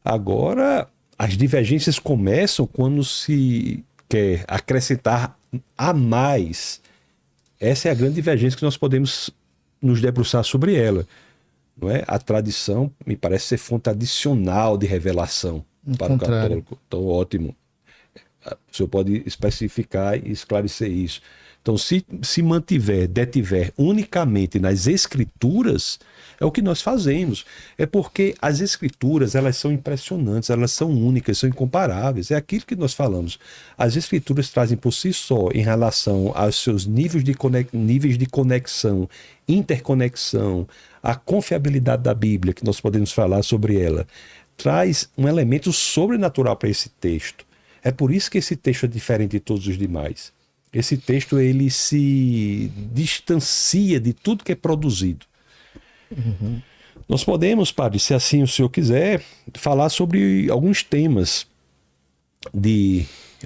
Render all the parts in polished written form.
Agora, as divergências começam quando se quer acrescentar a mais. Essa é a grande divergência que nós podemos nos debruçar sobre ela. Não é? A tradição me parece ser fonte adicional de revelação para o católico. Então, ótimo. O senhor pode especificar e esclarecer isso. Então, se detiver unicamente nas escrituras, é o que nós fazemos. É porque as escrituras, elas são impressionantes, elas são únicas, são incomparáveis. É aquilo que nós falamos. As escrituras trazem por si só, em relação aos seus níveis de conexão, interconexão, a confiabilidade da Bíblia, que nós podemos falar sobre ela, traz um elemento sobrenatural para esse texto. É por isso que esse texto é diferente de todos os demais. Esse texto, ele se distancia de tudo que é produzido. Uhum. Nós podemos, padre, se assim o senhor quiser, falar sobre alguns temas.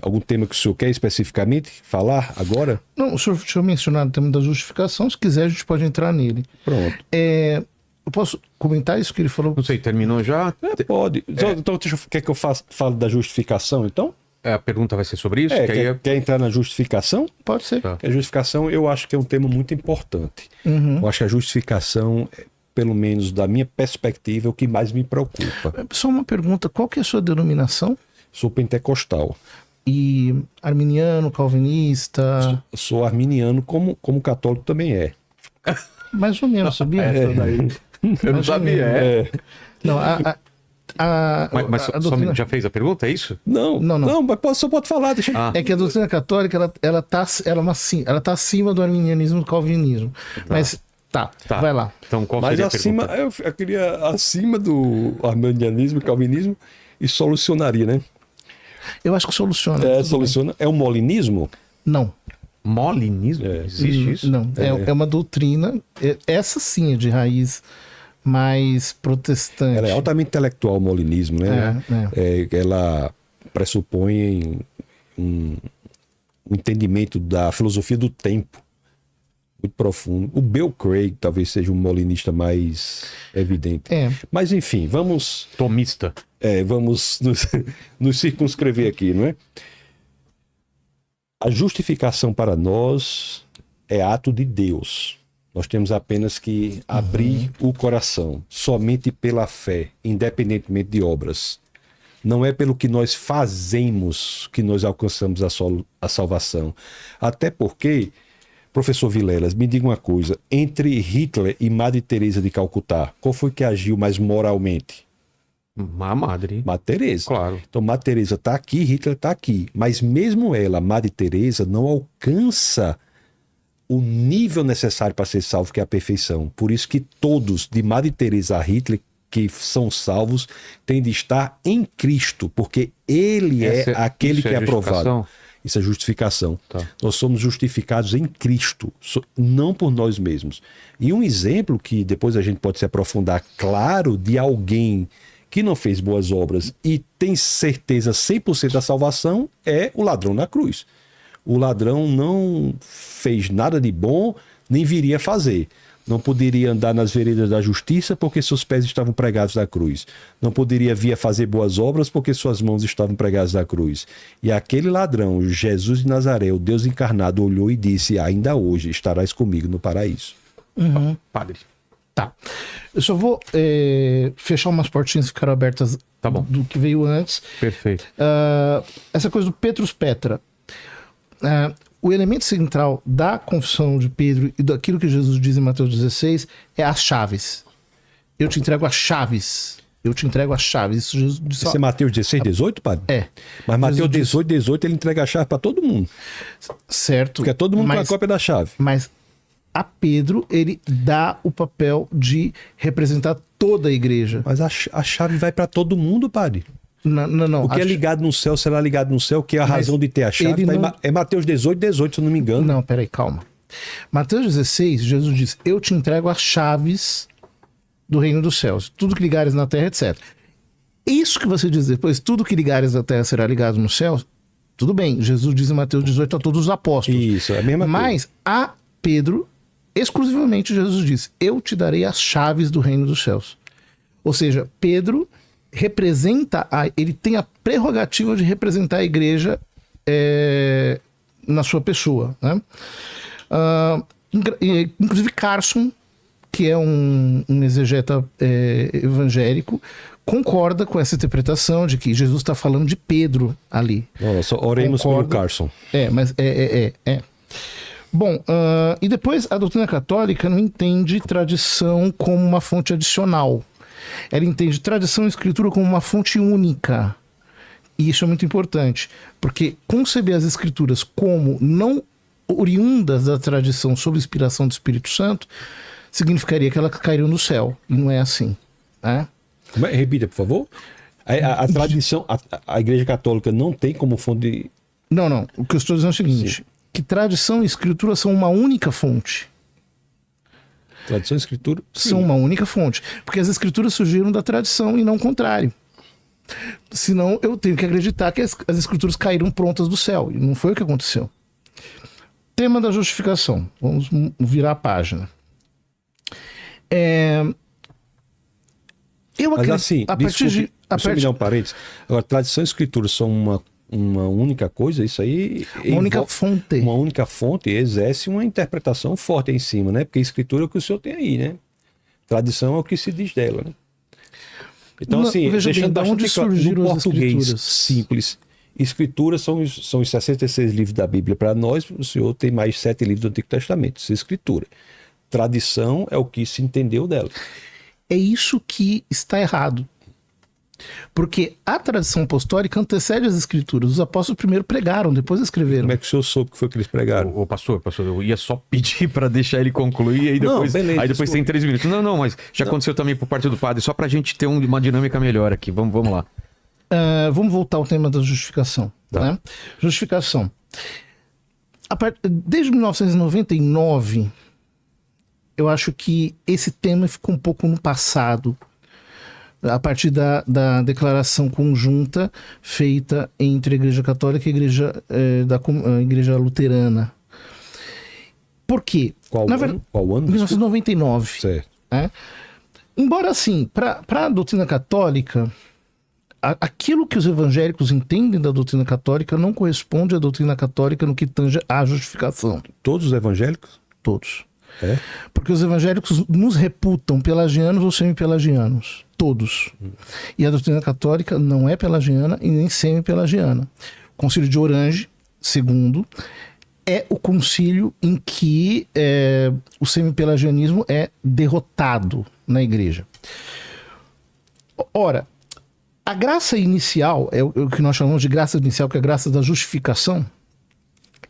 Algum tema que o senhor quer especificamente falar agora? Não, o senhor tinha mencionado o tema da justificação. Se quiser, a gente pode entrar nele. Pronto. Eu posso comentar isso que ele falou? Não sei, terminou já? Pode. Então, quer que eu fale da justificação, então? A pergunta vai ser sobre isso? Quer entrar na justificação? Pode ser. Tá. A justificação, eu acho que é um tema muito importante. Uhum. Eu acho que a justificação, pelo menos da minha perspectiva, é o que mais me preocupa. Só uma pergunta, qual que é a sua denominação? Sou pentecostal. E arminiano, calvinista? Sou arminiano, como católico também é. Mais ou menos, sabia? Eu não sabia, Não, mas doutrina... já fez a pergunta, é isso? Não, mas só pode falar. Deixa... É que a doutrina católica, ela tá acima do arminianismo e do calvinismo. Mas, tá, vai lá. Então, qual seria a pergunta? Eu queria acima do arminianismo e calvinismo e solucionaria, né? Eu acho que soluciona. Soluciona. Bem. É o molinismo? Não. Molinismo? Existe isso? Não, é uma doutrina, essa sim é de raiz mais protestante. Ela é altamente intelectual, o molinismo, né? Ela pressupõe um entendimento da filosofia do tempo muito profundo. O Bill Craig talvez seja um molinista mais evidente. Mas enfim, vamos... Tomista. Vamos nos circunscrever aqui, não é? A justificação para nós é ato de Deus. Nós temos apenas que abrir o coração, somente pela fé, independentemente de obras. Não é pelo que nós fazemos que nós alcançamos a salvação. Até porque, professor Vilelas, me diga uma coisa, entre Hitler e Madre Teresa de Calcutá, qual foi que agiu mais moralmente? A Madre. Madre Teresa. Claro. Então, Madre Teresa está aqui, Hitler está aqui. Mas mesmo ela, Madre Teresa, não alcança o nível necessário para ser salvo, que é a perfeição. Por isso que todos, de Madre Teresa a Hitler, que são salvos, têm de estar em Cristo, porque ele é aquele que é aprovado. Isso é justificação. Tá. Nós somos justificados em Cristo, não por nós mesmos. E um exemplo que depois a gente pode se aprofundar, claro, de alguém que não fez boas obras e tem certeza 100% da salvação, é o ladrão na cruz. O ladrão não fez nada de bom, nem viria a fazer. Não poderia andar nas veredas da justiça porque seus pés estavam pregados na cruz. Não poderia vir a fazer boas obras porque suas mãos estavam pregadas na cruz. E aquele ladrão, Jesus de Nazaré, o Deus encarnado, olhou e disse: ainda hoje estarás comigo no paraíso. Padre. Tá. Eu só vou fechar umas portinhas que ficaram abertas do que veio antes. Perfeito. Essa coisa do Petrus Petra. O elemento central da confissão de Pedro e daquilo que Jesus diz em Mateus 16 é as chaves. Eu te entrego as chaves. Eu te entrego as chaves. Isso Jesus disse. Esse é Mateus 16, 18, padre? É. Mas Mateus 18, 18, ele entrega a chave para todo mundo. Certo. Porque todo mundo com a cópia da chave. Mas a Pedro, ele dá o papel de representar toda a igreja. Mas a chave vai para todo mundo, padre. Não. O que é ligado no céu será ligado no céu, que é a razão de ter a chave. É Mateus 18, 18, se eu não me engano. Não, peraí, calma. Mateus 16, Jesus diz: eu te entrego as chaves do reino dos céus. Tudo que ligares na terra, etc. Isso que você diz depois, tudo que ligares na terra será ligado no céu, tudo bem. Jesus diz em Mateus 18 a todos os apóstolos. Isso, é a mesma coisa. Mas a Pedro, exclusivamente, Jesus diz: eu te darei as chaves do reino dos céus. Ou seja, Pedro ele tem a prerrogativa de representar a igreja na sua pessoa, né? Inclusive Carson, que é um exegeta evangélico, concorda com essa interpretação de que Jesus está falando de Pedro ali. Só oremos pelo Carson. Bom, e depois a doutrina católica não entende tradição como uma fonte adicional. Ela entende tradição e escritura como uma fonte única. E isso é muito importante, porque conceber as escrituras como não oriundas da tradição sob inspiração do Espírito Santo significaria que elas cairiam do céu. E não é assim, né? Repita, por favor. A tradição, a Igreja Católica não tem como fonte... Não. O que eu estou dizendo é o seguinte, que tradição e escritura são uma única fonte. Tradição e escritura? São uma única fonte. Porque as escrituras surgiram da tradição e não o contrário. Senão eu tenho que acreditar que as escrituras caíram prontas do céu. E não foi o que aconteceu. Tema da justificação. Vamos virar a página. Mas assim, deixa eu me dar um parênteses. Agora, tradição e escritura são uma única coisa, isso aí... Uma única fonte. Uma única fonte exerce uma interpretação forte aí em cima, né? Porque escritura é o que o senhor tem aí, né? Tradição é o que se diz dela, né? Então, assim, deixando bastante claro, no português simples, escritura são os 66 livros da Bíblia para nós, o senhor tem mais 7 livros do Antigo Testamento, isso é escritura. Tradição é o que se entendeu dela. É isso que está errado. Porque a tradição apostólica antecede as escrituras. Os apóstolos primeiro pregaram, depois escreveram. Como é que o senhor soube que foi que eles pregaram? Ô, pastor, eu ia só pedir para deixar ele concluir e aí depois tem 3 minutos. Não, mas já aconteceu também por parte do padre, só pra gente ter uma dinâmica melhor aqui. Vamos lá. Vamos voltar ao tema da justificação. Tá. Né? Justificação. Desde 1999, eu acho que esse tema ficou um pouco no passado, a partir da declaração conjunta feita entre a Igreja Católica e a Igreja Luterana. Por quê? Qual ano? 1999. Certo. Né? Embora, assim, para a doutrina católica, aquilo que os evangélicos entendem da doutrina católica não corresponde à doutrina católica no que tange à justificação. Todos os evangélicos? Todos. Porque os evangélicos nos reputam pelagianos ou semi-pelagianos. Todos. E a doutrina católica não é pelagiana e nem semi-pelagiana. O Concílio de Orange, segundo, é o concílio em que o semi-pelagianismo é derrotado na igreja. Ora, a graça inicial, é o que nós chamamos de graça inicial, que é a graça da justificação,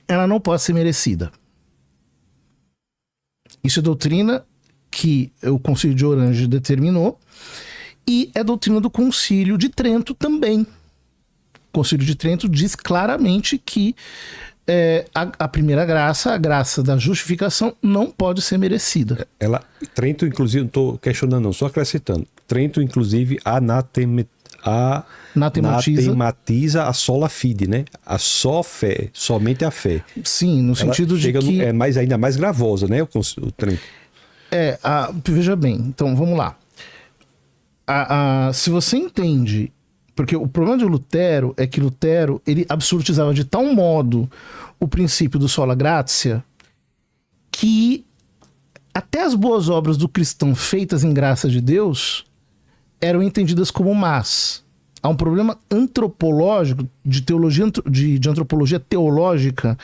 ela não pode ser merecida. Isso é doutrina que o Concílio de Orange determinou e é doutrina do Concílio de Trento também. O Concílio de Trento diz claramente que a primeira graça, a graça da justificação, não pode ser merecida. Trento, inclusive, não estou questionando não, só acrescentando. Trento, inclusive, anatematiza a sola fide, né? A só fé, somente a fé. Sim, no sentido de que... É ainda mais gravosa, né? O Trento. Veja bem, então vamos lá. Se você entende... Porque o problema de Lutero é que Lutero ele absolutizava de tal modo o princípio do sola gratia que até as boas obras do cristão feitas em graça de Deus eram entendidas como más. Há um problema antropológico, de teologia, de antropologia teológica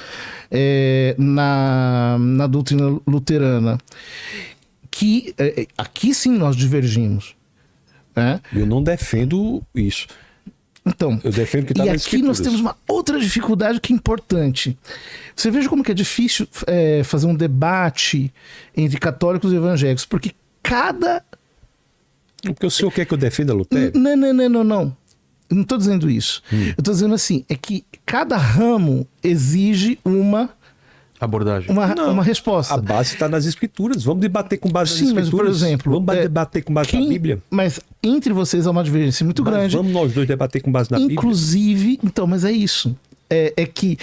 na doutrina luterana, que aqui sim nós divergimos. Eu não defendo isso. Então, eu defendo que está nas escrituras. E aqui nós temos uma outra dificuldade que é importante. Você veja como que é difícil fazer um debate entre católicos e evangélicos, porque Porque o senhor quer que eu defenda Lutero? Não. Eu não estou dizendo isso. Eu estou dizendo assim, é que cada ramo exige uma abordagem. Uma resposta. A base está nas escrituras. Vamos debater com base nas escrituras. Mas, por exemplo... Vamos debater com base na Bíblia. Mas entre vocês há uma divergência muito grande. Vamos nós dois debater com base na Bíblia. Inclusive... Então, mas é isso. É que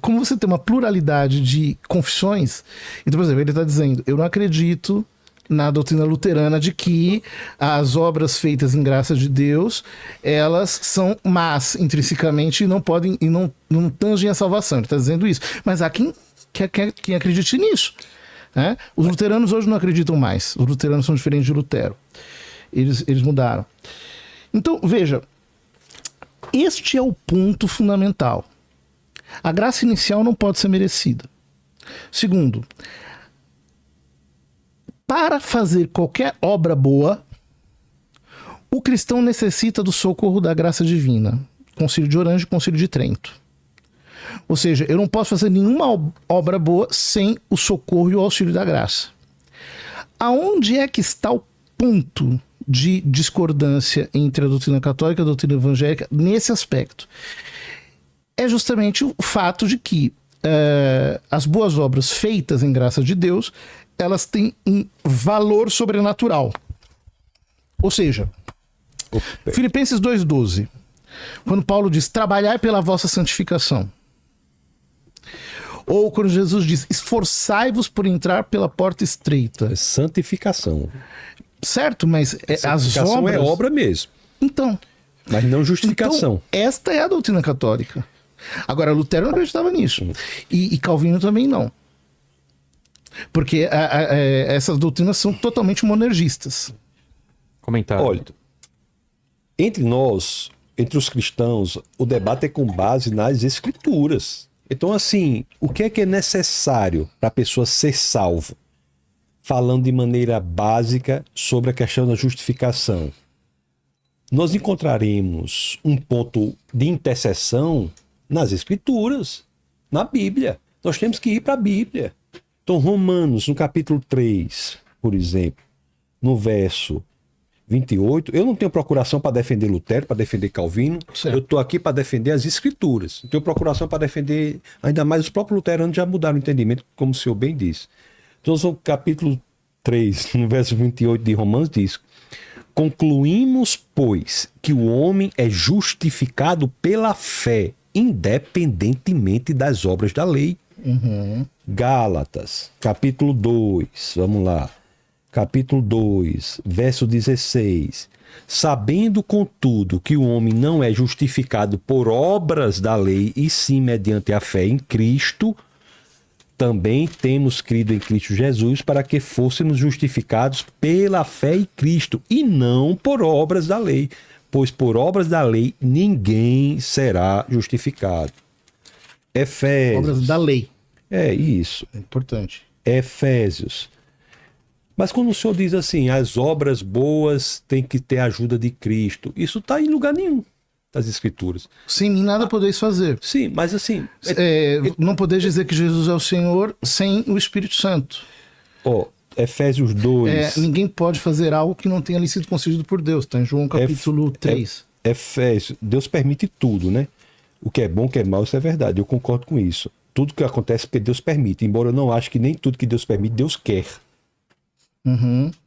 como você tem uma pluralidade de confissões... Então, por exemplo, ele está dizendo, eu não acredito na doutrina luterana de que as obras feitas em graça de Deus, elas são más intrinsecamente e não podem e não tangem a salvação. Ele está dizendo isso. Mas há quem acredite nisso. Né? Os luteranos hoje não acreditam mais. Os luteranos são diferentes de Lutero. Eles mudaram. Então, veja, este é o ponto fundamental. A graça inicial não pode ser merecida. Segundo, para fazer qualquer obra boa, o cristão necessita do socorro da graça divina. Concílio de Orange e Concílio de Trento. Ou seja, eu não posso fazer nenhuma obra boa sem o socorro e o auxílio da graça. Aonde é que está o ponto de discordância entre a doutrina católica e a doutrina evangélica nesse aspecto? É justamente o fato de que as boas obras feitas em graça de Deus, elas têm um valor sobrenatural. Ou seja, Filipenses 2,12, quando Paulo diz, trabalhai pela vossa santificação. Ou quando Jesus diz, esforçai-vos por entrar pela porta estreita. É santificação. Certo, mas as obras... é obra mesmo. Então... Mas não justificação. Então, esta é a doutrina católica. Agora, Lutero não acreditava nisso. E Calvino também não. Porque essas doutrinas são totalmente monergistas. Comentário. Olha, entre nós, entre os cristãos, o debate é com base nas escrituras. Então, assim, o que é necessário para a pessoa ser salvo? Falando de maneira básica sobre a questão da justificação. Nós encontraremos um ponto de interseção nas Escrituras, na Bíblia. Nós temos que ir para a Bíblia. Então, Romanos, no capítulo 3, por exemplo, no verso 28, eu não tenho procuração para defender Lutero, para defender Calvino, certo. Eu estou aqui para defender as Escrituras. Não tenho procuração para defender, ainda mais os próprios luteranos já mudaram o entendimento, como o senhor bem disse. Então, no capítulo 3, no verso 28 de Romanos, diz: concluímos, pois, que o homem é justificado pela fé, independentemente das obras da lei. Gálatas, capítulo 2, vamos lá. Capítulo 2, verso 16. Sabendo, contudo, que o homem não é justificado por obras da lei, e sim mediante a fé em Cristo, também temos crido em Cristo Jesus para que fôssemos justificados pela fé em Cristo e não por obras da lei, pois por obras da lei ninguém será justificado. Efésios. Obras da lei. É isso. É importante. Efésios. Mas quando o senhor diz assim, as obras boas têm que ter a ajuda de Cristo, isso está em lugar nenhum das Escrituras. Sem mim nada podeis fazer. Sim, mas assim... não podeis dizer que Jesus é o Senhor sem o Espírito Santo. Efésios 2... ninguém pode fazer algo que não tenha lhe sido concedido por Deus. Está em João capítulo 3. Efésios, Deus permite tudo, né? O que é bom, o que é mal, isso é verdade. Eu concordo com isso. Tudo que acontece porque Deus permite. Embora eu não ache que nem tudo que Deus permite, Deus quer.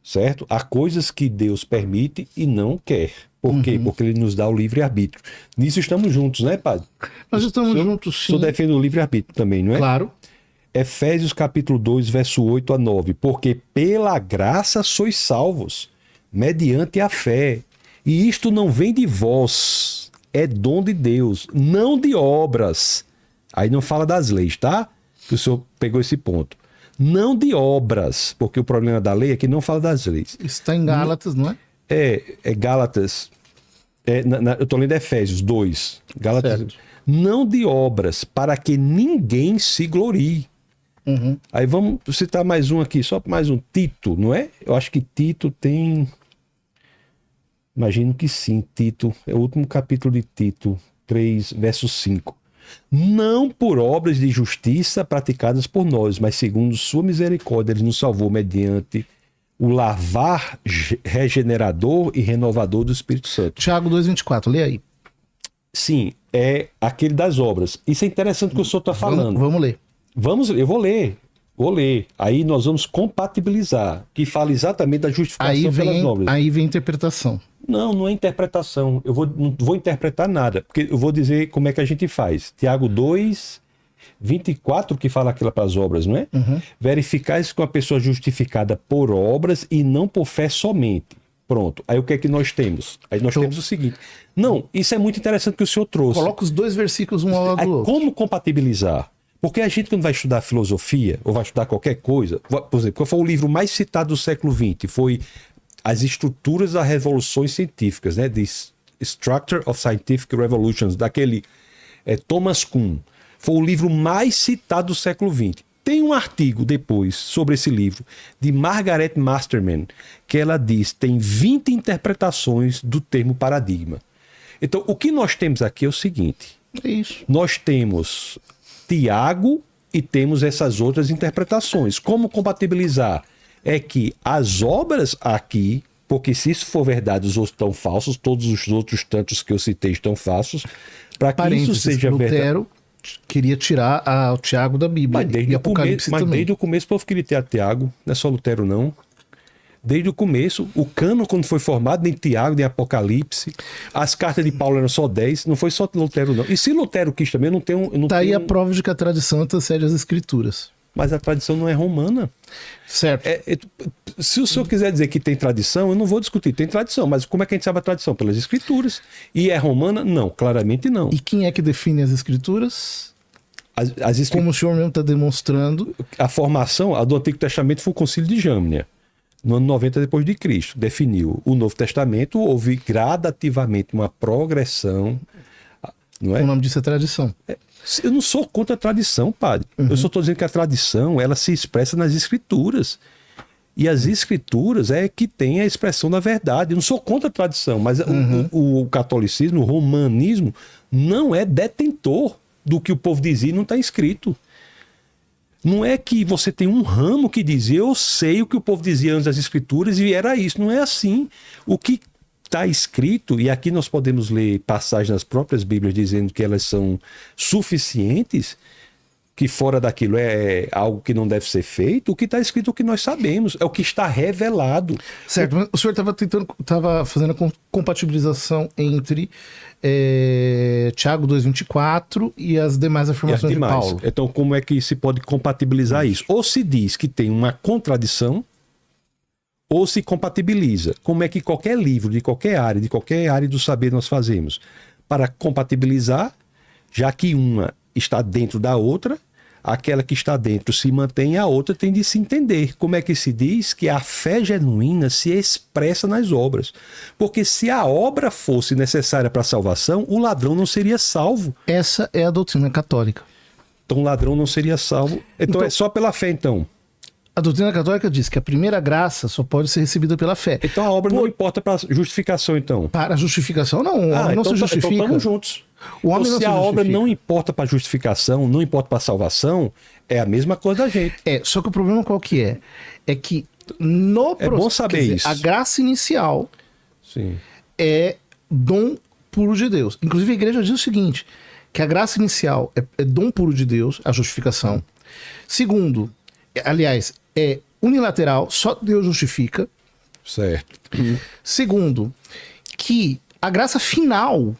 Certo? Há coisas que Deus permite e não quer. Por quê? Porque Ele nos dá o livre-arbítrio. Nisso estamos juntos, né, padre? Nós estamos juntos, sim. O senhor defende o livre-arbítrio também, não é? Claro. Efésios capítulo 2, verso 8 a 9. Porque pela graça sois salvos, mediante a fé. E isto não vem de vós, é dom de Deus, não de obras. Aí não fala das leis, tá? Que o senhor pegou esse ponto. Não de obras, porque o problema da lei é que não fala das leis. Isso está em Gálatas, não é? É Gálatas. Eu estou lendo Efésios 2. Gálatas. Certo. Não de obras, para que ninguém se glorie. Aí vamos citar mais um aqui, só mais um. Tito, não é? Eu acho que Tito tem... Imagino que sim, Tito. É o último capítulo de Tito, 3, verso 5. Não por obras de justiça praticadas por nós, mas segundo sua misericórdia, Ele nos salvou mediante o lavar regenerador e renovador do Espírito Santo. Tiago 2,24, lê aí. Sim, é aquele das obras. Isso é interessante que o senhor está falando. Vamos ler. Eu vou ler. Aí nós vamos compatibilizar, que fala exatamente da justificação pelas obras. Aí vem a interpretação. Não é interpretação. Eu não vou interpretar nada, porque eu vou dizer como é que a gente faz. Tiago 2, 24 que fala aquilo para as obras, não é? Verificais com a pessoa justificada por obras e não por fé somente. Pronto. Aí o que é que nós temos? Aí nós temos o seguinte. Não, isso é muito interessante que o senhor trouxe. Coloca os dois versículos um ao lado do outro. Como compatibilizar? Porque a gente, quando vai estudar filosofia, ou vai estudar qualquer coisa, por exemplo, qual foi o livro mais citado do século XX? Foi As Estruturas das Revoluções Científicas, né? The Structure of Scientific Revolutions, daquele Thomas Kuhn. Foi o livro mais citado do século XX. Tem um artigo depois sobre esse livro de Margaret Masterman, que ela diz que tem 20 interpretações do termo paradigma. Então, o que nós temos aqui é o seguinte. É isso. Nós temos Tiago e temos essas outras interpretações. Como compatibilizar? É que as obras aqui, porque se isso for verdade, os outros estão falsos, todos os outros tantos que eu citei estão falsos, para que isso seja verdade. Lutero queria tirar o Tiago da Bíblia. Mas desde o começo o povo queria ter a Tiago, não é só Lutero não. Desde o começo, o cano quando foi formado, nem Tiago, nem Apocalipse, as cartas de Paulo eram só 10, não foi só Lutero não. E se Lutero quis também, não tem um... Tá aí a prova de que a tradição antecede as escrituras. Mas a tradição não é romana. Certo. Se o senhor quiser dizer que tem tradição, eu não vou discutir. Tem tradição, mas como é que a gente sabe a tradição? Pelas escrituras. E é romana? Não, claramente não. E quem é que define as escrituras? Como o senhor mesmo está demonstrando. A formação, a do Antigo Testamento foi o Concílio de Jâmnia, no ano 90 depois de Cristo. Definiu. O Novo Testamento houve gradativamente uma progressão. Não é? O nome disso é tradição. Eu não sou contra a tradição, padre. Eu só estou dizendo que a tradição, ela se expressa nas escrituras. E as escrituras é que tem a expressão da verdade. Eu não sou contra a tradição, mas o catolicismo, o romanismo, não é detentor do que o povo dizia e não está escrito. Não é que você tem um ramo que dizia, eu sei o que o povo dizia antes das escrituras e era isso. Não é assim. O que está escrito, e aqui nós podemos ler passagens nas próprias Bíblias dizendo que elas são suficientes, que fora daquilo é algo que não deve ser feito. O que está escrito é o que nós sabemos, é o que está revelado. Certo, mas o senhor estava fazendo a compatibilização entre Tiago 2,24 e as demais afirmações de Paulo. Então, como é que se pode compatibilizar isso? Ou se diz que tem uma contradição, ou se compatibiliza. Como é que qualquer livro, de qualquer área do saber nós fazemos? Para compatibilizar, já que uma está dentro da outra, aquela que está dentro se mantém, a outra tem de se entender. Como é que se diz que a fé genuína se expressa nas obras? Porque se a obra fosse necessária para a salvação, o ladrão não seria salvo. Essa é a doutrina católica. Então o ladrão não seria salvo. Então é só pela fé, então. A doutrina católica diz que a primeira graça só pode ser recebida pela fé. Então a obra não importa para a justificação, então? Para a justificação, não. O homem não se justifica. Então estamos juntos. O homem então, se a obra não importa para a justificação, não importa para a salvação, é a mesma coisa da gente. Só que o problema qual que é? É que no processo... É bom saber isso. A graça inicial é dom puro de Deus. Inclusive a igreja diz o seguinte, que a graça inicial é dom puro de Deus, a justificação. Segundo, aliás, é unilateral, só Deus justifica. Certo. Segundo, que a graça final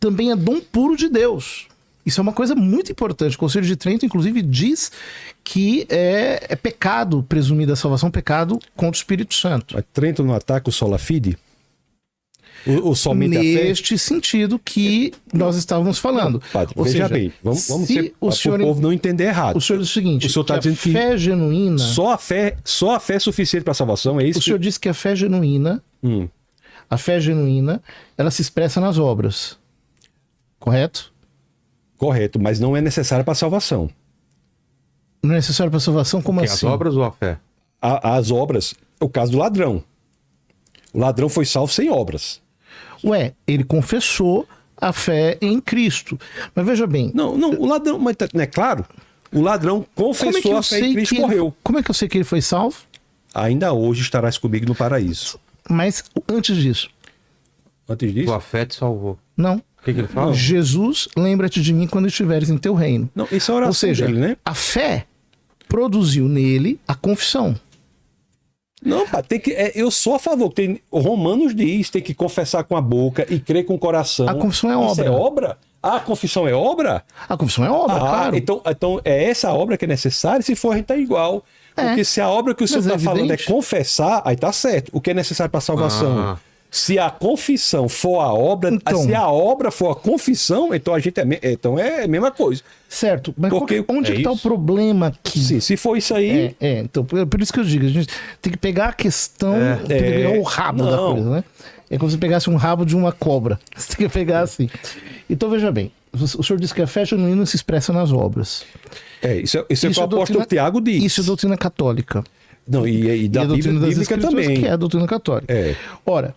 também é dom puro de Deus. Isso é uma coisa muito importante. O Concílio de Trento, inclusive, diz que é pecado presumir da salvação, pecado contra o Espírito Santo. Mas Trento não ataca o sola fide? O somente neste a fé? Sentido que nós estávamos falando. Não, padre, veja bem, vamos ser, para o povo não entender errado. O senhor diz o seguinte, o senhor está dizendo que a fé genuína... Só a fé é suficiente para a salvação, é isso? O senhor disse que a fé genuína, ela se expressa nas obras. Correto? Correto, mas não é necessária para a salvação. Não é necessário para a salvação? Como assim? As obras ou a fé? As obras, o caso do ladrão. O ladrão foi salvo sem obras. Ué, ele confessou a fé em Cristo. Mas veja bem... Não, o ladrão, mas não é claro? O ladrão confessou a fé em Cristo e morreu. Como é que eu sei que ele foi salvo? Ainda hoje estarás comigo no paraíso. Mas antes disso... Antes disso? Tua fé te salvou. Não. O que ele fala? Jesus, lembra-te de mim quando estiveres em teu reino. Não, isso é a oração. Ou seja, dele, né? A fé produziu nele a confissão. Não, pá, eu sou a favor. O Romanos diz, tem que confessar com a boca e crer com o coração. A confissão é obra. Isso é obra? A confissão é obra? A confissão é obra, claro. Então é essa obra que é necessária, se for a gente tá igual. Porque se a obra que o senhor está falando é confessar, aí tá certo. O que é necessário para a salvação? Se a confissão for a obra, se a obra for a confissão, então a gente é a mesma coisa. Certo, mas onde está o problema aqui? Sim, se for isso aí... Então, por isso que eu digo, a gente tem que pegar a questão, tem que pegar o rabo da coisa, né? É como se pegasse um rabo de uma cobra. Você tem que pegar assim. Então, veja bem, o senhor disse que a fé genuína se expressa nas obras. Isso é o que o apóstolo Tiago diz. Isso é doutrina católica. Não, e da Bíblia bíblica também. Que é a doutrina católica. Ora,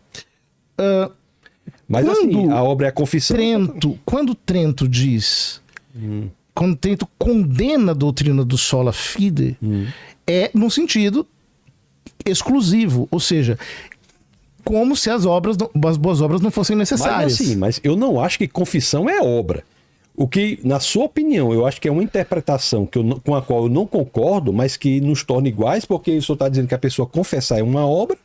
mas assim, a obra é a confissão. Quando Trento diz, quando Trento condena a doutrina do sola fide, é no sentido exclusivo, ou seja, como se as boas obras não fossem necessárias. Mas eu não acho que confissão é obra. O que, na sua opinião, eu acho que é uma interpretação com a qual eu não concordo, mas que nos torna iguais, porque o senhor está dizendo que a pessoa confessar é uma obra.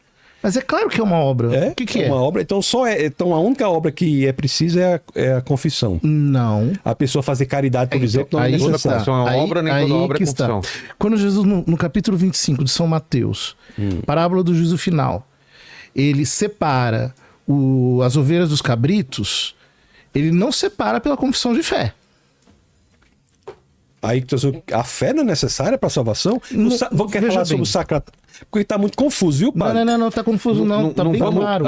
Mas é claro que é uma obra. O que é? Uma obra. Então a única obra que é precisa é a confissão. Não. A pessoa fazer caridade, por exemplo, não é necessário. Toda confissão é obra, nem toda obra é confissão. Quando Jesus, no capítulo 25 de São Mateus, parábola do juízo final, ele separa as ovelhas dos cabritos, ele não separa pela confissão de fé. Aí a fé não é necessária para a salvação? Vamos falar sobre o sacramento. Porque está muito confuso, viu, padre? Não está confuso não. Está bem claro.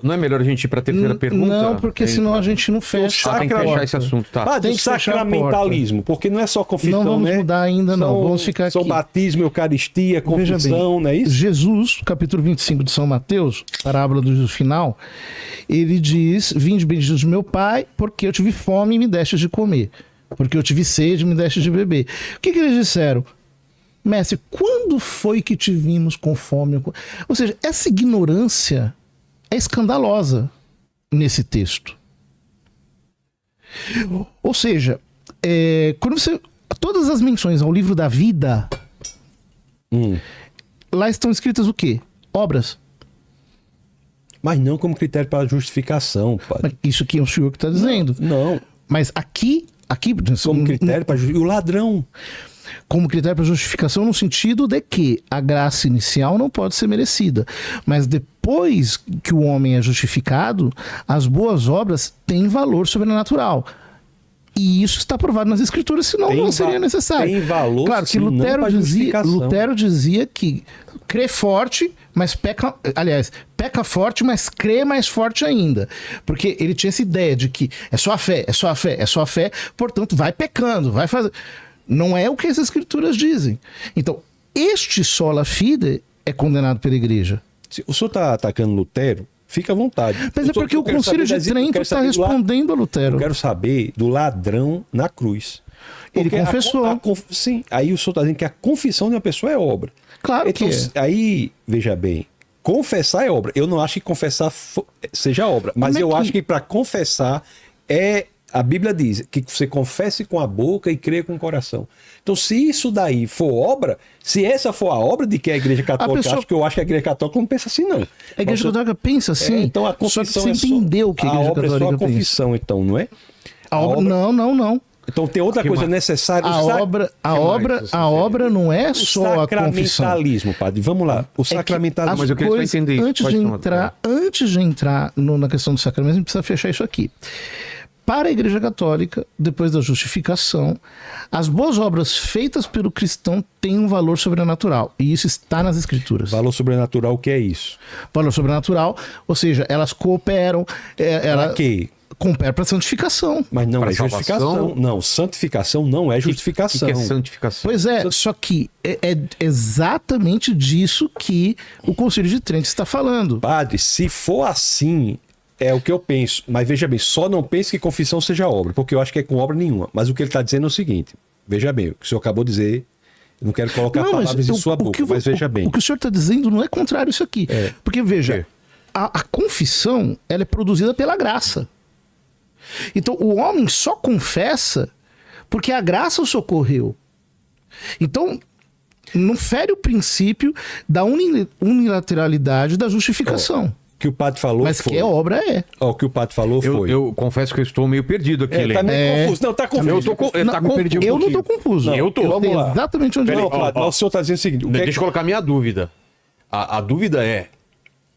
Não é melhor a gente ir para a terceira pergunta? Não, porque senão a gente não fecha. Tem que fechar esse assunto, tá? Padre, o sacramentalismo, porque não é só confissão, não vamos mudar ainda, não. Vamos ficar aqui. São batismo, eucaristia, confissão, não é isso? Jesus, capítulo 25 de São Mateus, parábola do juízo final, ele diz: vinde benditos de meu Pai, porque eu tive fome e me destes de comer. Porque eu tive sede e me deste de beber. O que eles disseram? Mestre, quando foi que te vimos com fome? Ou seja, essa ignorância é escandalosa nesse texto. Ou seja, quando todas as menções ao livro da vida, lá estão escritas o quê? Obras. Mas não como critério para justificação, padre. Isso aqui é o senhor que está dizendo. Não. Mas aqui como critério para justificação. E o ladrão? Como critério para justificação no sentido de que a graça inicial não pode ser merecida. Mas depois que o homem é justificado, as boas obras têm valor sobrenatural. E isso está provado nas Escrituras, senão não seria necessário. Tem valor, claro que Lutero dizia que crê forte, mas peca... Aliás, peca forte, mas crê mais forte ainda. Porque ele tinha essa ideia de que é só a fé, é só a fé, é só a fé, portanto vai pecando, vai fazer... Não é o que as Escrituras dizem. Então, este sola fide é condenado pela igreja. Se o senhor está atacando Lutero, fica à vontade. Mas é porque o Concílio de Trento está respondendo a Lutero. Eu quero saber do ladrão na cruz. Ele confessou. Sim, aí o senhor está dizendo que a confissão de uma pessoa é obra. Claro então, que é. Aí, veja bem, confessar é obra. Eu não acho que confessar seja obra, mas eu acho que para confessar a Bíblia diz que você confesse com a boca e crê com o coração. Então, se isso daí for obra, se essa for a obra de que a Igreja Católica acha, que eu acho que a Igreja Católica não pensa assim, não. A Igreja Católica pensa assim, então a confissão só que você entendeu o que a Igreja Católica pensa. A obra é só a confissão, então, não é? A obra... Não. Então tem outra coisa necessária. A obra não é só a confissão. O sacramentalismo, padre. Vamos lá. O sacramentalismo. Mas eu queria entender isso. Antes de entrar na questão do sacramento, a gente precisa fechar isso aqui. Para a Igreja Católica, depois da justificação, as boas obras feitas pelo cristão têm um valor sobrenatural. E isso está nas Escrituras. Valor sobrenatural, o que é isso? Valor sobrenatural, ou seja, elas cooperam... Para quê? Coopera para santificação. Mas não é justificação. Não, santificação não é justificação. O que é santificação? Pois é, só que é exatamente disso que o Concílio de Trento está falando. Padre, se for assim... É o que eu penso, mas veja bem, só não pense que confissão seja obra, porque eu acho que é com obra nenhuma. Mas o que ele está dizendo é o seguinte, veja bem, o que o senhor acabou de dizer, eu não quero colocar palavras em sua boca, mas veja bem. O que o senhor está dizendo não é contrário a isso aqui, porque veja, a confissão, ela é produzida pela graça. Então o homem só confessa porque a graça o socorreu. Então não fere o princípio da unilateralidade da justificação. que o padre falou Mas foi... que é obra, é. Ó, o que o padre falou foi... Eu confesso que eu estou meio perdido aqui, Lê. Tá meio confuso. Não, tá confuso. Eu tô com- Não, tá confuso. eu não tô confuso. Não, eu tô. Eu Vamos sei lá. exatamente onde Não, eu tô. padre, mas o senhor tá dizendo o seguinte... o que é Deixa eu colocar minha dúvida. A dúvida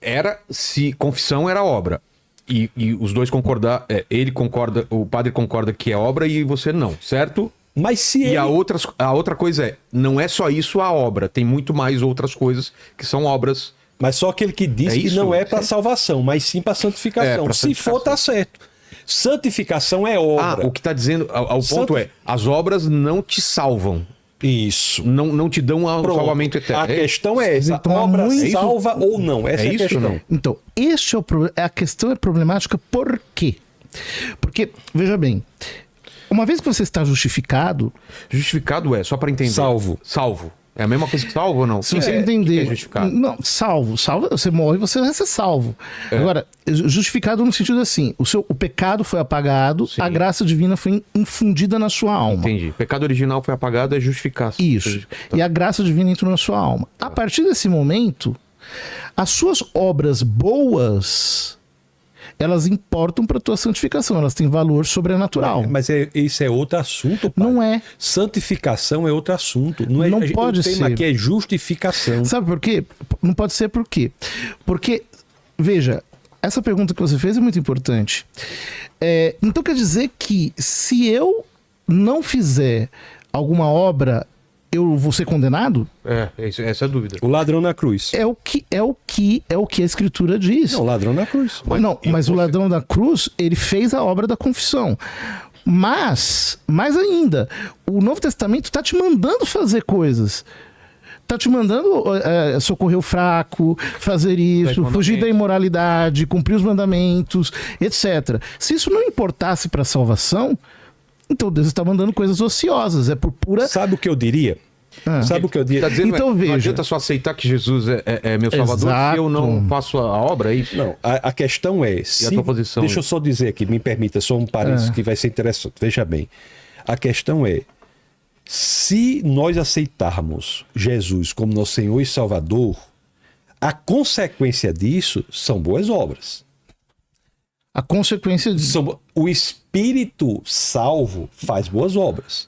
era se confissão era obra. E os dois concordar, ele concorda, o padre concorda que é obra e você não, certo? Mas se E ele... a outra coisa não é só isso a obra, tem muito mais outras coisas que são obras. Mas só aquele que diz É que isso? não é para salvação, mas sim para santificação. pra Se santificação. for, tá certo. Santificação é obra. O que está dizendo, ao ponto as obras não te salvam, Isso. não te dão o Pronto. salvamento eterno. A questão é essa. Então, obra muito- salva ou não? Essa é, a isso ou questão. não? Então, este é o problema. A questão é problemática por quê? Porque, veja bem, uma vez que você está justificado, Justificado só para entender. Salvo. Salvo. É a mesma coisa que salvo ou não? se você O que entender. é justificado? Não, salvo, você morre, você vai ser salvo. Agora, justificado no sentido assim: o pecado foi apagado, Sim. a graça divina foi infundida na sua alma. Entendi. Pecado original foi apagado, é justificar. Isso. E a graça divina entrou na sua alma. A partir desse momento, as suas obras boas, elas importam para a tua santificação, elas têm valor sobrenatural. Mas isso é outro assunto, pai. Não é. Santificação é outro assunto. Não, Não pode o tema ser. aqui é justificação. Sabe por quê? Não pode ser por quê? Porque, veja, essa pergunta que você fez é muito importante. Então quer dizer que se eu não fizer alguma obra, eu vou ser condenado? Essa é a dúvida. O ladrão na cruz. É o que a Escritura diz. Não, o ladrão na cruz. Mas o ladrão da cruz, ele fez a obra da confissão. Mas, mais ainda, o Novo Testamento está te mandando fazer coisas. Está te mandando socorrer o fraco, fazer isso, fugir da imoralidade, cumprir os mandamentos, etc. Se isso não importasse para a salvação, então Deus está mandando coisas ociosas. É por pura... Sabe o que eu diria? Sabe o que eu diria? Tá dizendo, Então, não veja. adianta só aceitar que Jesus é meu salvador Exato. se eu não faço a obra, é isso? Não, a questão é... a tua posição? Deixa eu só dizer aqui, me permita, só um parênteses que vai ser interessante. Veja bem, a questão é, se nós aceitarmos Jesus como nosso Senhor e Salvador, a consequência disso são boas obras. A consequência de... O Espírito salvo faz boas obras.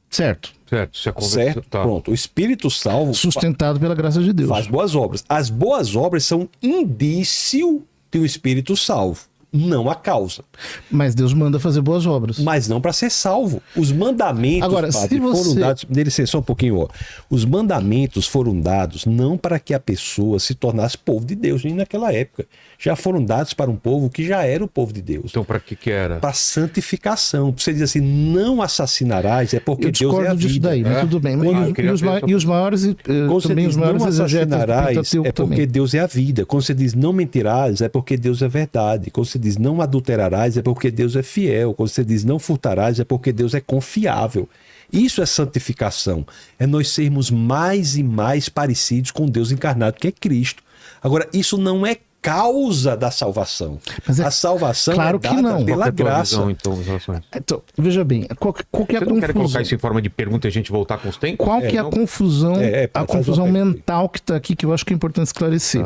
Certo. Certo, se a Certo? Tá. Pronto. O Espírito salvo Sustentado pela graça de Deus. faz boas obras. As boas obras são indício de um Espírito salvo, não a causa. Mas Deus manda fazer boas obras. Mas não para ser salvo. Os mandamentos, Agora, padre, se você- foram dados... Dê licença só um pouquinho. Ó. Os mandamentos foram dados não para que a pessoa se tornasse povo de Deus, nem naquela época. Já foram dados para um povo que já era o povo de Deus. Então, para que era? Para santificação. Você diz assim, não assassinarás, é porque Eu Deus é a discordo disso vida. daí, mas tudo bem. eu queria E os, ver e os maiores, Quando você também diz os maiores não exegetas do assassinarás, Pentateuco é porque também. Deus é a vida. Quando você diz não mentirás, é porque Deus é verdade. Quando você diz não adulterarás, é porque Deus é fiel. Quando você diz não furtarás, é porque Deus é confiável. Isso é santificação. É nós sermos mais e mais parecidos com Deus encarnado, que é Cristo. Agora, isso não é causa da salvação. Mas é a salvação claro é que dada não. pela Qual que é a tua graça. visão, então, em relação a isso? Então, veja bem, qual que é a Você não quer colocar confusão? isso em forma de pergunta e a gente voltar com os tempos? Qual que é a não? confusão, a faz confusão uma pergunta. mental que está aqui, que eu acho que é importante esclarecer.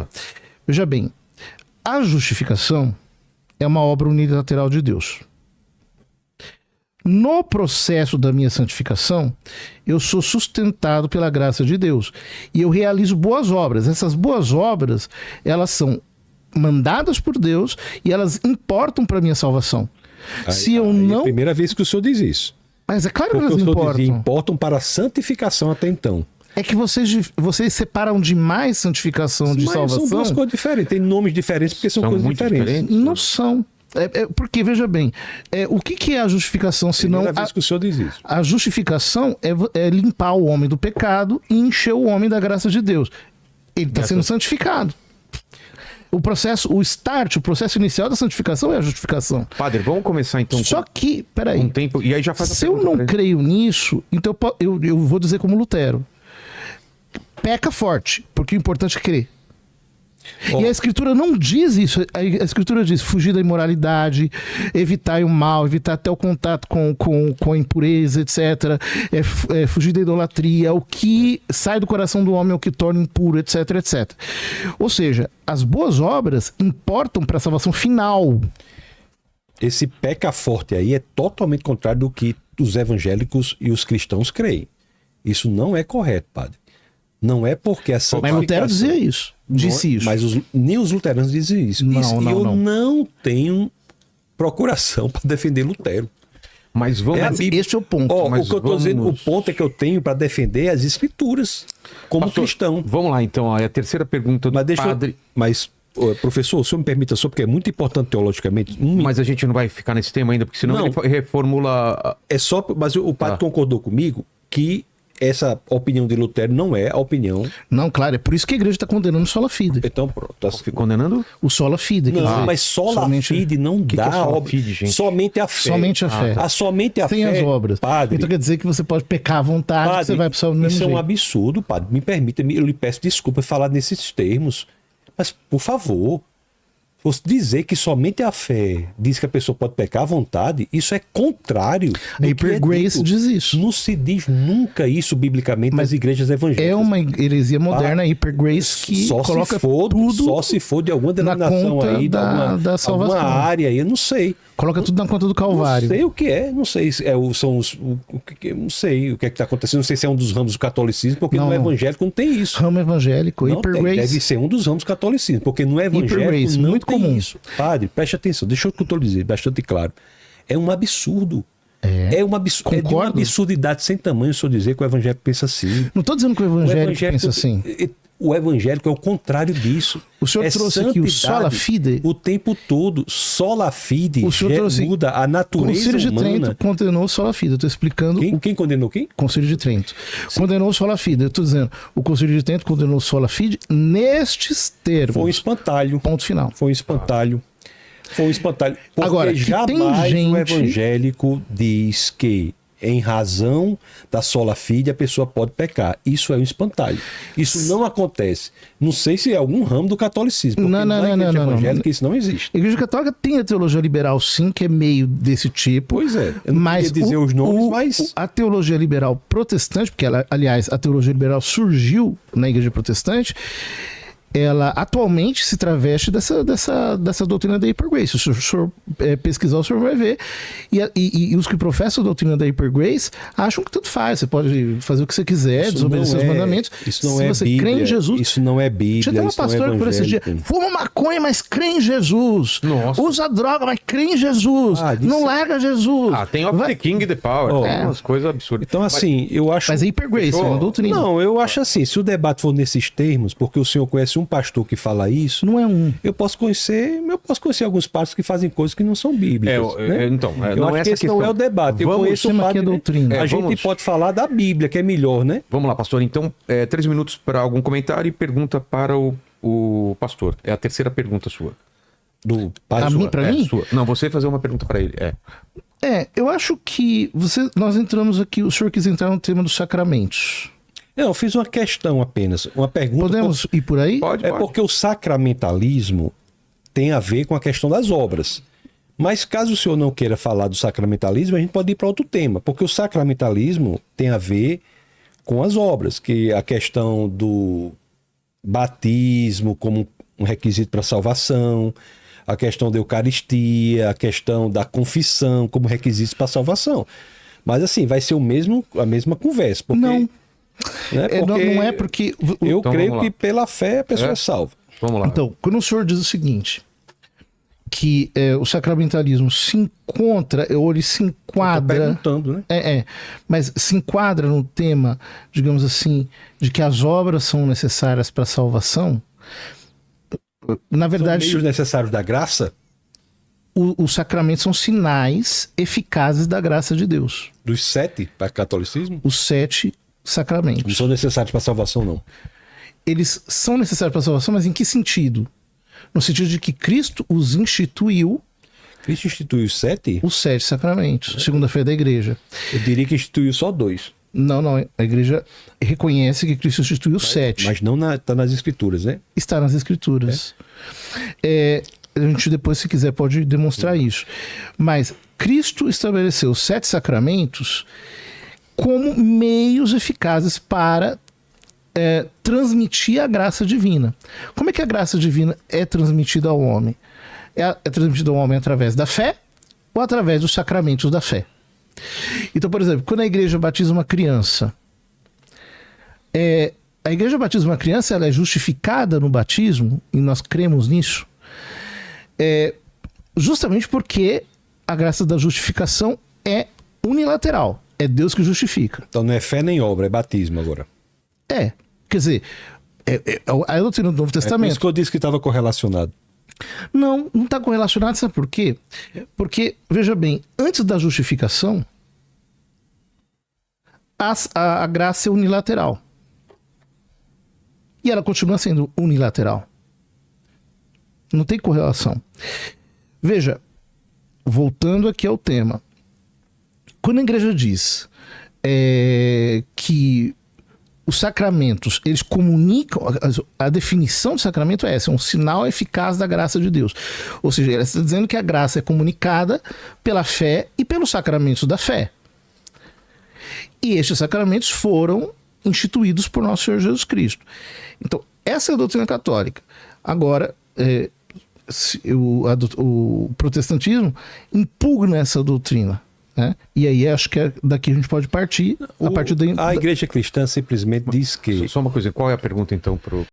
Veja bem, a justificação é uma obra unilateral de Deus. No processo da minha santificação, eu sou sustentado pela graça de Deus e eu realizo boas obras. Essas boas obras, elas são mandadas por Deus e elas importam para minha salvação. Se eu É não... a primeira vez que o senhor diz isso. Mas é claro que Porque elas o senhor importam. dizia, importam para a santificação até então. É que vocês separam demais santificação de Mas são salvação. duas coisas diferentes, tem nomes diferentes porque são coisas muito diferentes. Não são. Porque, veja bem, o que é a justificação, senão... Primeira vez que o senhor diz isso. A justificação é limpar o homem do pecado e encher o homem da graça de Deus. Ele está sendo santificado. O processo inicial da santificação é a justificação. Padre, vamos começar então Só que, peraí, com tempo. E aí já faz a se eu pergunta não pra ele. creio nisso, então eu vou dizer como Lutero. Peca forte, porque o importante é crer. E a Escritura não diz isso. A Escritura diz fugir da imoralidade, evitar o mal, evitar até o contato com a impureza, etc. Fugir da idolatria, o que sai do coração do homem é o que torna impuro, etc, etc. Ou seja, as boas obras importam para a salvação final. Esse peca forte aí é totalmente contrário do que os evangélicos e os cristãos creem. Isso não é correto, padre. Não é porque a Mas santificação... Lutero dizia isso. Disse isso. Mas nem os luteranos dizem isso. E eu não tenho procuração para defender Lutero. Mas vamos... Este é o ponto. O que eu estou dizendo, o ponto é que eu tenho para defender as escrituras, como Pastor, cristão. Vamos lá, então. A terceira pergunta do padre... Professor, o senhor me permita só, porque é muito importante teologicamente. Mas a gente não vai ficar nesse tema ainda, porque senão ele reformula... É só... Mas o padre concordou comigo que essa opinião de Lutero não é a opinião... Não, claro, é por isso que a igreja está condenando o sola fide. Então, pronto. Tá... Condenando? O sola fide. Não, mas sola fide não dá... Que é sola fide, gente? Somente a fé. Somente a fé. Somente a Sem fé. as obras. Padre, então quer dizer que você pode pecar à vontade, padre, que você vai para o céu do mesmo isso jeito. é um absurdo, padre. Me permita, eu lhe peço desculpa falar nesses termos. Mas, por favor... Você dizer que somente a fé diz que a pessoa pode pecar à vontade, isso é contrário. A Hyper Grace diz isso. Não se diz nunca isso biblicamente nas igrejas evangélicas. É uma heresia moderna, a Hyper Grace, que coloca tudo só se for de alguma denominação aí, da salvação. alguma área aí, eu não sei. Coloca tudo na conta do Calvário. Não sei o que é, não sei se não sei o que é que está acontecendo, não sei se é um dos ramos do catolicismo, porque no evangélico não tem isso. Ramo evangélico, não Hyper tem, Grace. deve ser um dos ramos do catolicismo, porque no evangélico Grace, não muito tem comum. isso. Padre, preste atenção, deixa eu que eu estou dizendo, bastante claro. É um absurdo. É uma absurdidade sem tamanho se eu dizer que o evangélico pensa assim. Não estou dizendo que o evangélico pensa assim. O evangélico é o contrário disso. O senhor trouxe aqui o sola fide. O tempo todo, sola fide muda a natureza humana. O Concílio de Trento condenou o sola fide. Eu estou explicando. Quem condenou quem? Concílio de Trento. Sim. Condenou o sola fide. Eu estou dizendo, o Concílio de Trento condenou o sola fide nestes termos. Foi um espantalho. Ponto final. Foi um espantalho. Foi um espantalho. Porque agora, jamais o evangélico diz que em razão da sola fide a pessoa pode pecar. Isso é um espantalho. Isso não acontece. Não sei se é algum ramo do catolicismo. Porque na igreja evangélica isso não existe. A igreja católica tem a teologia liberal, sim, que é meio desse tipo. Pois é. Eu não mas queria dizer os nomes, mas... A teologia liberal protestante, porque ela, aliás, a teologia liberal surgiu na igreja protestante, ela atualmente se traveste dessa doutrina da Hyper Grace. Se o senhor pesquisar, o senhor vai ver. E os que professam a doutrina da Hyper Grace acham que tudo faz. Você pode fazer o que você quiser, desobedecer os mandamentos. Isso não se é você Bíblia. Crê em Jesus. Isso não é Bíblia. Já tem uma pastora por esses dias. Fuma maconha, mas crê em Jesus. Nossa. Usa droga, mas crê em Jesus. Não larga Jesus. Tem of the King the Power. Tem umas coisas absurdas. Então, assim, eu acho... Mas é Hyper Grace, é uma doutrina. Não, eu acho assim, se o debate for nesses termos, porque o senhor conhece um pastor que fala isso, não é um. Eu posso conhecer alguns pastores que fazem coisas que não são bíblicas. Então, eu não acho é que esse não é o debate. Eu conheço o padre, doutrina. A gente pode falar da Bíblia, que é melhor, né? Vamos lá, pastor. Então, 3 minutos para algum comentário e pergunta para o pastor. É a terceira pergunta sua. Do padre. Para mim? Sua. Não, você fazer uma pergunta para ele. Eu acho que nós entramos aqui, o senhor quis entrar no tema dos sacramentos. Não, eu fiz uma questão apenas, uma pergunta. Podemos ir por aí? Pode. Porque o sacramentalismo tem a ver com a questão das obras. Mas caso o senhor não queira falar do sacramentalismo, a gente pode ir para outro tema, porque o sacramentalismo tem a ver com as obras, que a questão do batismo como um requisito para salvação, a questão da Eucaristia, a questão da confissão como requisito para salvação. Mas assim, vai ser a mesma conversa, porque... Não. Não é porque... Eu creio que pela fé a pessoa é salva. Vamos lá. Então, quando o senhor diz o seguinte, que o sacramentalismo se encontra, ou ele se enquadra... Perguntando, né? Mas se enquadra no tema, digamos assim, de que as obras são necessárias para a salvação, na verdade... São meios necessários da graça? Os sacramentos são sinais eficazes da graça de Deus. Dos 7 para o catolicismo? Os 7 sacramentos. Não são necessários para a salvação, não. Eles são necessários para a salvação, mas em que sentido? No sentido de que Cristo os instituiu. Cristo instituiu os 7? Os 7 sacramentos, segundo a fé da igreja. Eu diria que instituiu só 2. Não. A igreja reconhece que Cristo instituiu 7. Mas não está nas escrituras, né? Está nas escrituras. A gente depois, se quiser, pode demonstrar isso. Mas Cristo estabeleceu 7 sacramentos como meios eficazes para transmitir a graça divina. Como é que a graça divina é transmitida ao homem? É transmitida ao homem através da fé ou através dos sacramentos da fé? Então, por exemplo, quando a igreja batiza uma criança, a igreja batiza uma criança, ela é justificada no batismo, e nós cremos nisso, justamente porque a graça da justificação é unilateral. É Deus que justifica. Então não é fé nem obra, é batismo agora. Quer dizer, a doutrina do Novo É por Testamento. isso que eu disse que estava correlacionado. Não está correlacionado, sabe por quê? Porque, veja bem, antes da justificação, a graça é unilateral. E ela continua sendo unilateral. Não tem correlação. Veja, voltando aqui ao tema. Quando a igreja diz que os sacramentos, eles comunicam, a definição de sacramento é essa, é um sinal eficaz da graça de Deus. Ou seja, ela está dizendo que a graça é comunicada pela fé e pelos sacramentos da fé. E estes sacramentos foram instituídos por nosso Senhor Jesus Cristo. Então, essa é a doutrina católica. Agora, o protestantismo impugna essa doutrina. Né? E aí acho que daqui a gente pode partir. A igreja cristã simplesmente diz que... Só uma coisa, qual é a pergunta então pro